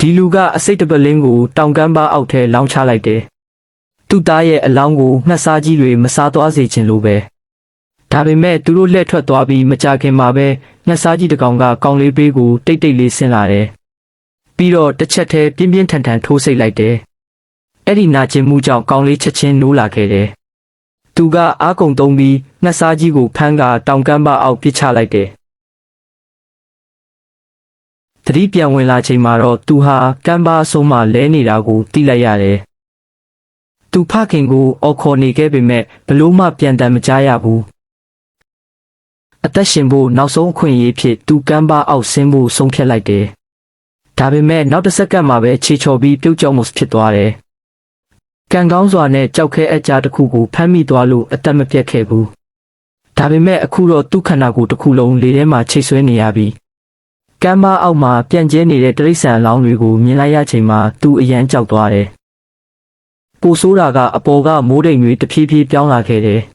ဒီလူကအစိတ်တပလင်းကိုတောင်ကမ်းပါအောက်ထဲလောင်းချလိုက်တယ်။သူ့သားရဲ့အလောင်းကိုငှက်စားကြီးတွေမစားသွားစေချင်လို့ပဲ။ဒါပေမဲ့သူတို့လက်ထွက်သွားပြီးမကြခင်မှာပဲငှက်စားကြီးတစ်ကောင်ကကောင်လေးဘေးကိုတိတ်တိတ်လေးဆင်းလာတယ်။ပြီးတော့တစ်ချက်တည်းပြင်းပြင်းထန်ထန်ထိုးစိတ်လိုက်တယ်။အဲ့ဒီနာကျင်မှုကြောင့်ကောင်လေးချက်ချင်းနိုးလာခဲ့တယ်။သူကအားကုန်သုံးပြီးငှက်စားကြီးကိုဖမ်းကတောင်ကမ်းပါအောက်ပစ်ချလိုက်တယ်။သတိပြန်ဝင်လာချိန်မှာတော့သူဟာကမ်းပါအဆုံးမှာလဲနေတာကိုသိလိုက်ရတယ်။သူဖခင်ကိုအော်ခေါ်နေခဲ့ပေမဲ့ဘလို့မှပြန်တမ်းမကြားရဘူး။အသက်ရှင်ဖို့နောက်ဆုံးအခွင့်အရေးဖြစ်သူကမ်းပါအောက်ဆင်းဖို့ဆုံးဖြတ်လိုက်တယ်။ဒါပေမဲ့နောက်တစ်စက္ကန့်မှာပဲခြေချော်ပြီးပြုတ်ကျမှုဖြစ်သွားတယ်။ကံကောင်းစွာနဲ့ကြောက်ခဲအကြားတစ်ခုကိုဖမ်းမိသွားလို့အသက်မပြတ်ခဲ့ဘူး။ဒါပေမဲ့အခုတော့သူ့ခန္ဓာကိုယ်တစ်ခုလုံးလေထဲမှာချိတ်ဆွဲနေရပြီ။ကမ်းပါအောက်မှာပြန့်ကျဲနေတဲ့တိရစ္ဆာန်အလောင်းတွေကိုမြင်လိုက်ရချိန်မှာသူအယမ်းကြောက်သွားတယ်။ပိုဆိုးတာကအပေါ်ကမိုးတိမ်တွေတဖြည်းဖြည်းပြောင်းလာခဲ့တယ်။